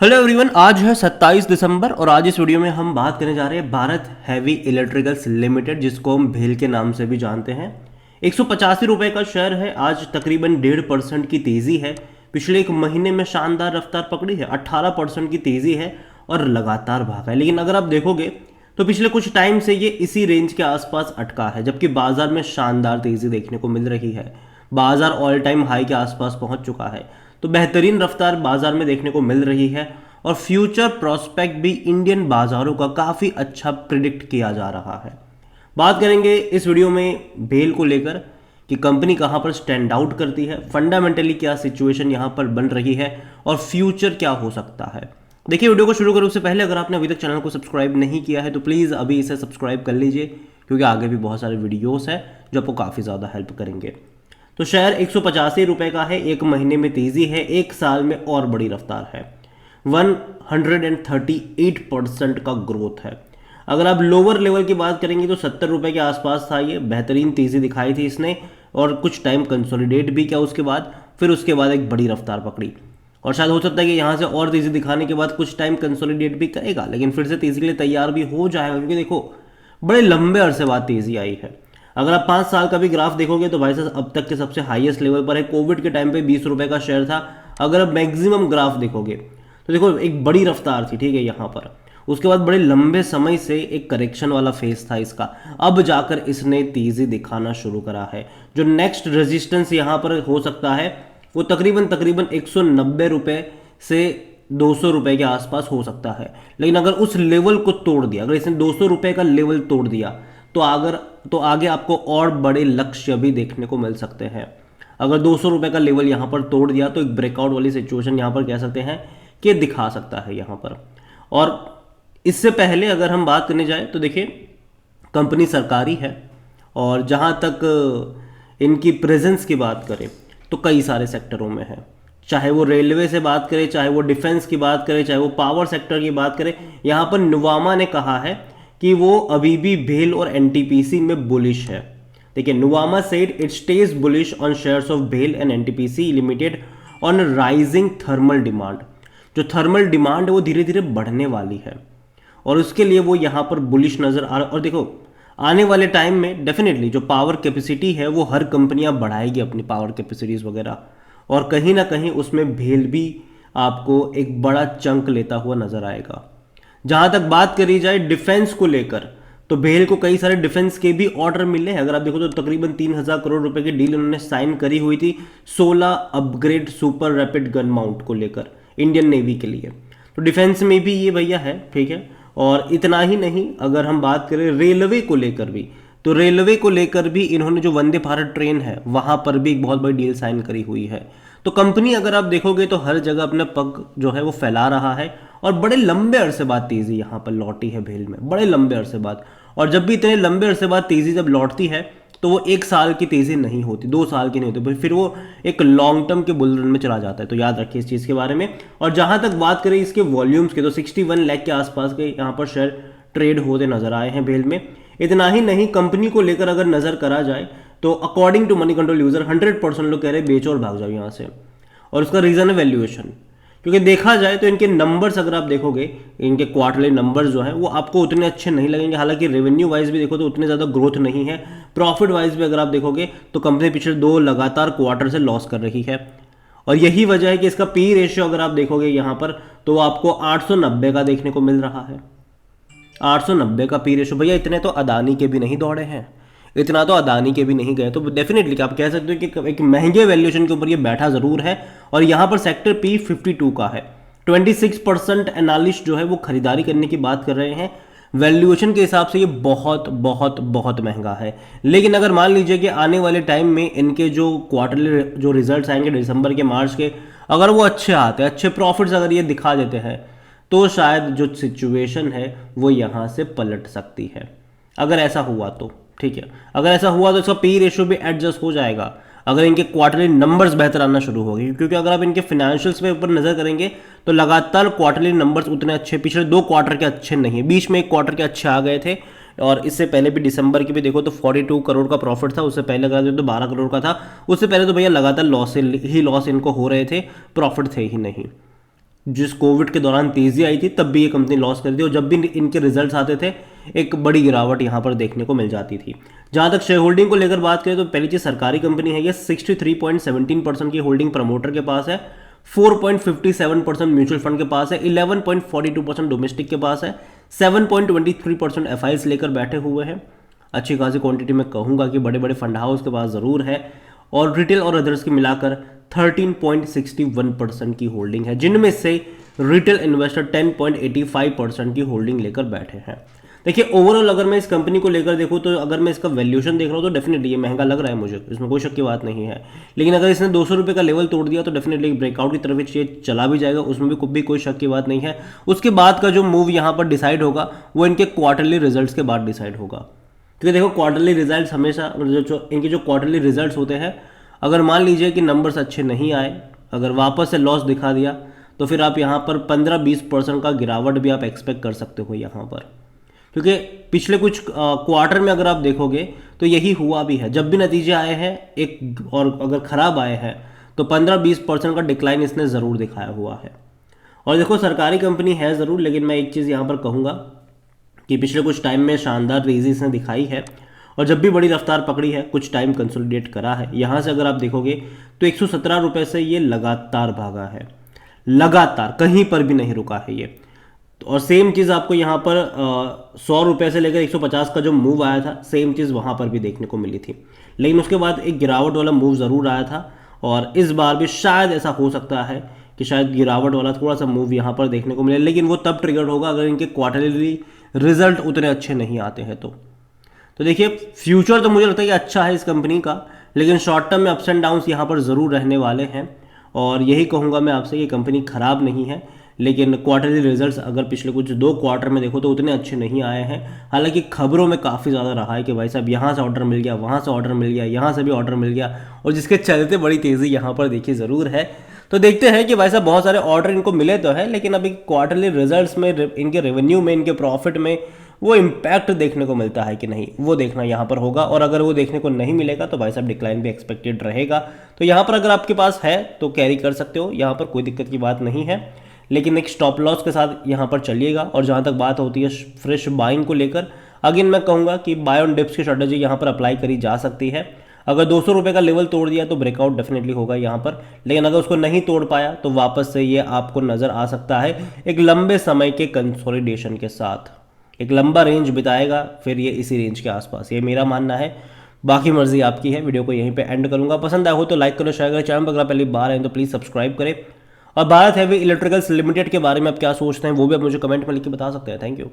Hello everyone, आज है 27 दिसंबर और आज इस वीडियो में हम बात करने जा रहे हैं भारत हैवी इलेक्ट्रिकल्स लिमिटेड, जिसको हम भेल के नाम से भी जानते हैं। 185 रुपये का शेयर है। आज तकरीबन 1.5% की तेज़ी है। पिछले एक महीने में शानदार रफ्तार पकड़ी है, 18% की तेज़ी है और लगातार भागा है। लेकिन अगर आप देखोगे तो पिछले कुछ टाइम से ये इसी रेंज के आसपास अटका है, जबकि बाजार में शानदार तेज़ी देखने को मिल रही है। बाजार ऑल टाइम हाई के आसपास पहुंच चुका है, तो बेहतरीन रफ्तार बाजार में देखने को मिल रही है और फ्यूचर प्रोस्पेक्ट भी इंडियन बाजारों का काफ़ी अच्छा प्रिडिक्ट किया जा रहा है। बात करेंगे इस वीडियो में भेल को लेकर कि कंपनी कहां पर स्टैंड आउट करती है, फंडामेंटली क्या सिचुएशन यहां पर बन रही है और फ्यूचर क्या हो सकता है। देखिए, वीडियो को शुरू करो उससे पहले अगर आपने अभी तक चैनल को सब्सक्राइब नहीं किया है तो प्लीज़ अभी इसे सब्सक्राइब कर लीजिए, क्योंकि आगे भी बहुत सारे वीडियोस हैं जो आपको काफ़ी ज़्यादा हेल्प करेंगे। तो शेयर 185 रुपये का है, एक महीने में तेज़ी है, एक साल में और बड़ी रफ्तार है। 138% का ग्रोथ है। अगर आप लोअर लेवल की बात करेंगे तो 70 रुपये के आसपास था, ये बेहतरीन तेज़ी दिखाई थी इसने और कुछ टाइम कंसोलिडेट भी किया उसके बाद, फिर उसके बाद एक बड़ी रफ्तार पकड़ी और शायद हो सकता है कि यहाँ से और तेज़ी दिखाने के बाद कुछ टाइम कंसोलिडेट भी करेगा, लेकिन फिर से तेज़ी के लिए तैयार भी हो जाएगा, क्योंकि देखो बड़े लंबे अरसे बाद तेज़ी आई है। अगर आप 5 साल का भी ग्राफ देखोगे तो भाई साहब अब तक के सबसे हाईएस्ट लेवल पर है। कोविड के टाइम पे 20 रुपये का शेयर था। अगर आप मैक्सिमम ग्राफ देखोगे तो देखो एक बड़ी रफ्तार थी, ठीक है, यहाँ पर उसके बाद बड़े लंबे समय से एक करेक्शन वाला फेज था इसका, अब जाकर इसने तेज़ी दिखाना शुरू करा है। जो नेक्स्ट रेजिस्टेंस यहाँ पर हो सकता है वो तकरीबन 190 रुपये से 200 रुपये के आसपास हो सकता है। लेकिन अगर उस लेवल को तोड़ दिया, अगर इसने 200 रुपये का लेवल तोड़ दिया तो आगे आपको और बड़े लक्ष्य भी देखने को मिल सकते हैं। अगर 200 रुपये का लेवल यहाँ पर तोड़ दिया तो एक ब्रेकआउट वाली सिचुएशन यहाँ पर कह सकते हैं कि दिखा सकता है यहाँ पर। और इससे पहले अगर हम बात करने जाए तो देखिए, कंपनी सरकारी है और जहाँ तक इनकी प्रेजेंस की बात करें तो कई सारे सेक्टरों में है। चाहे वो रेलवे से बात करें, चाहे वो डिफेंस की बात करें, चाहे वो पावर सेक्टर की बात करें। यहाँ पर नुवामा ने कहा है कि वो अभी भी भेल और एनटीपीसी में बुलिश है। देखिए, Nuvama said it stays bullish on shares of भेल and NTPC limited on rising thermal demand. जो थर्मल डिमांड है वो धीरे धीरे बढ़ने वाली है और उसके लिए वो यहाँ पर बुलिश नज़र आ रहा। और देखो, आने वाले टाइम में डेफिनेटली जो पावर कैपेसिटी है वो हर कंपनियां बढ़ाएगी अपनी पावर कैपेसिटीज़ वगैरह, और कहीं ना कहीं उसमें भेल भी आपको एक बड़ा चंक लेता हुआ नजर आएगा। जहां तक बात करी जाए डिफेंस को लेकर तो भेल को कई सारे डिफेंस के भी ऑर्डर मिले हैं। अगर आप देखो तो तकरीबन 3,000 करोड़ रुपए की डील उन्होंने साइन करी हुई थी 16 upgrade super rapid gun mount को लेकर इंडियन नेवी के लिए। तो डिफेंस में भी ये भैया है, ठीक है। और इतना ही नहीं, अगर हम बात करें रेलवे को लेकर भी, तो रेलवे को लेकर भी इन्होंने जो वंदे भारत ट्रेन है वहां पर भी एक बहुत बड़ी डील साइन करी हुई है। तो कंपनी अगर आप देखोगे तो हर जगह अपना पग जो है वो फैला रहा है और बड़े लंबे अरसे बाद तेजी यहाँ पर लौटी है भेल में, बड़े लंबे अरसे बाद। और जब भी इतने लंबे अरसे बाद तेजी जब लौटती है तो वो 1 साल की तेजी नहीं होती, 2 साल की नहीं होती, फिर वो एक लॉन्ग टर्म के बुल रन में चला जाता है। तो याद रखिए इस चीज़ के बारे में। और जहाँ तक बात करें इसके वॉल्यूम्स के तो 61 लाख के आसपास के यहाँ पर शेयर ट्रेड होते नजर आए हैं भेल में। इतना ही नहीं, कंपनी को लेकर अगर नजर करा जाए तो according to money control user 100% लोग कह रहे हैं बेचो और भाग जाओ यहाँ से। और उसका रीज़न है वैल्यूएशन, क्योंकि देखा जाए तो इनके नंबर्स अगर आप देखोगे, इनके क्वार्टरली नंबर्स जो हैं वो आपको उतने अच्छे नहीं लगेंगे। हालांकि रेवेन्यू वाइज भी देखो तो उतने ज़्यादा ग्रोथ नहीं है। प्रॉफिट वाइज भी अगर आप देखोगे तो कंपनी पिछले 2 लगातार क्वार्टर से लॉस कर रही है और यही वजह है कि इसका पी रेशियो अगर आप देखोगे यहाँ पर तो आपको 890 का देखने को मिल रहा है। 890 का पी रेशियो। भैया इतने तो अदानी के भी नहीं दौड़े हैं, इतना तो अदानी के भी नहीं गए। तो डेफिनेटली आप कह सकते हो कि एक महंगे वैल्यूएशन के ऊपर ये बैठा ज़रूर है। और यहाँ पर सेक्टर पी 52 का है। 26% एनालिस्ट जो है वो खरीदारी करने की बात कर रहे हैं। वैल्यूएशन के हिसाब से ये बहुत बहुत बहुत महंगा है। लेकिन अगर मान लीजिए कि आने वाले टाइम में इनके जो क्वार्टरली जो रिजल्ट्स आएंगे दिसंबर के, मार्च के, अगर वो अच्छे आते हैं, अच्छे प्रॉफिट्स अगर ये दिखा देते हैं तो शायद जो सिचुएशन है वो यहाँ से पलट सकती है। अगर ऐसा हुआ तो ठीक है, अगर ऐसा हुआ तो इसका पी रेशियो भी एडजस्ट हो जाएगा अगर इनके क्वार्टरली नंबर्स बेहतर आना शुरू हो गए। क्योंकि अगर आप इनके फाइनेंशियल्स पे ऊपर नजर करेंगे तो लगातार क्वार्टरली नंबर्स उतने अच्छे, पिछले 2 क्वार्टर के अच्छे नहीं है, बीच में 1 क्वार्टर के अच्छे आ गए थे। और इससे पहले भी दिसंबर की भी देखो तो 42 करोड़ का प्रॉफिट था, उससे पहले अगर तो 12 करोड़ का था, उससे पहले तो भैया लगातार लॉस ही लॉस इनको हो रहे थे, प्रॉफिट थे ही नहीं। जिस कोविड के दौरान तेजी आई थी तब भी ये कंपनी लॉस कर थी, और जब भी इनके रिजल्ट्स आते थे एक बड़ी गिरावट यहाँ पर देखने को मिल जाती थी। जहाँ तक शेयर होल्डिंग को लेकर बात करें तो पहली चीज़ सरकारी कंपनी है, ये 63.17% की होल्डिंग प्रमोटर के पास है, 4.57% म्यूचुअल फंड के पास है, 11.42% डोमेस्टिक के पास है, 7.23% एफआईज लेकर बैठे हुए हैं। अच्छी खासी क्वांटिटी में कहूँगा कि बड़े बड़े फंड हाउस के पास ज़रूर है, और रिटेल और अदर्स की मिलाकर 13.61% की होल्डिंग है, जिनमें से रिटेल इन्वेस्टर 10.85% की होल्डिंग लेकर बैठे हैं। देखिए ओवरऑल अगर मैं इस कंपनी को लेकर देखूँ तो अगर मैं इसका वैल्यूएशन देख रहा हूँ तो डेफिनेटली ये महंगा लग रहा है मुझे, इसमें कोई शक की बात नहीं है। लेकिन अगर इसने 200 रुपये का लेवल तोड़ दिया तो डेफिनेटली ब्रेकआउट की तरफ ये चला भी जाएगा, उसमें भी कोई शक की बात नहीं है। उसके बाद का जो मूव यहाँ पर डिसाइड होगा वो इनके क्वार्टरली रिजल्ट्स के बाद डिसाइड होगा, क्योंकि देखो क्वार्टरली रिजल्ट्स हमेशा इनके जो क्वार्टरली रिजल्ट्स होते हैं, अगर मान लीजिए कि नंबर्स अच्छे नहीं आए, अगर वापस से लॉस दिखा दिया तो फिर आप यहाँ पर 15-20% का गिरावट भी आप एक्सपेक्ट कर सकते हो यहाँ पर, क्योंकि पिछले कुछ क्वार्टर में अगर आप देखोगे तो यही हुआ भी है। जब भी नतीजे आए हैं एक और अगर ख़राब आए हैं तो 15-20% का डिक्लाइन इसने ज़रूर दिखाया हुआ है। और देखो सरकारी कंपनी है ज़रूर, लेकिन मैं एक चीज़ यहाँ पर कहूँगा कि पिछले कुछ टाइम में शानदार तेज़ी इसने दिखाई है, और जब भी बड़ी रफ्तार पकड़ी है कुछ टाइम कंसोलिडेट करा है। यहाँ से अगर आप देखोगे तो 117 रुपये से ये लगातार भागा है, लगातार कहीं पर भी नहीं रुका है ये। और सेम चीज़ आपको यहाँ पर 100 रुपये से लेकर 150 का जो मूव आया था सेम चीज़ वहाँ पर भी देखने को मिली थी, लेकिन उसके बाद एक गिरावट वाला मूव ज़रूर आया था, और इस बार भी शायद ऐसा हो सकता है कि शायद गिरावट वाला थोड़ा सा मूव यहाँ पर देखने को मिले, लेकिन वो तब ट्रिगर होगा अगर इनके क्वार्टरली रिजल्ट उतने अच्छे नहीं आते हैं तो देखिए फ्यूचर तो मुझे लगता है कि अच्छा है इस कंपनी का, लेकिन शॉर्ट टर्म में अप्स एंड डाउन्स यहाँ पर ज़रूर रहने वाले हैं। और यही कहूँगा मैं आपसे कि कंपनी ख़राब नहीं है, लेकिन क्वार्टरली रिजल्ट्स अगर पिछले कुछ 2 क्वार्टर में देखो तो उतने अच्छे नहीं आए हैं। हालांकि खबरों में काफ़ी ज़्यादा रहा है कि भाई साहब यहाँ से ऑर्डर मिल गया, वहाँ से ऑर्डर मिल गया, यहाँ से भी ऑर्डर मिल गया, और जिसके चलते बड़ी तेज़ी यहाँ पर देखी ज़रूर है। तो देखते हैं कि भाई साहब बहुत सारे ऑर्डर इनको मिले तो है, लेकिन अभी क्वार्टरली रिजल्ट्स में इनके रेवेन्यू में, इनके प्रॉफिट में वो इम्पैक्ट देखने को मिलता है कि नहीं, वो देखना यहाँ पर होगा। और अगर वो देखने को नहीं मिलेगा तो भाई साहब डिक्लाइन भी एक्सपेक्टेड रहेगा। तो यहाँ पर अगर आपके पास है तो कैरी कर सकते हो, यहाँ पर कोई दिक्कत की बात नहीं है, लेकिन एक स्टॉप लॉस के साथ यहाँ पर चलिएगा। और जहाँ तक बात होती है फ्रेश बाइंग को लेकर, अगेन मैं कहूँगा कि बाय ऑन डिप्स की स्ट्रेटजी यहाँ पर अप्लाई करी जा सकती है। अगर 200 रुपये का लेवल तोड़ दिया तो ब्रेकआउट डेफिनेटली होगा यहाँ पर, लेकिन अगर उसको नहीं तोड़ पाया तो वापस से ये आपको नज़र आ सकता है एक लंबे समय के कंसोलिडेशन के साथ, एक लंबा रेंज बिताएगा फिर ये इसी रेंज के आसपास, ये मेरा मानना है। बाकी मर्जी आपकी है। वीडियो को यहीं पे एंड करूंगा। पसंद आया हो तो लाइक करो, शेयर करो, चैनल पर अगर पहली बार आए तो प्लीज़ सब्सक्राइब करें। और भारत हैवी इलेक्ट्रिकल्स लिमिटेड के बारे में आप क्या सोचते हैं वो भी आप मुझे कमेंट में लिख के बता सकते हैं। Thank you.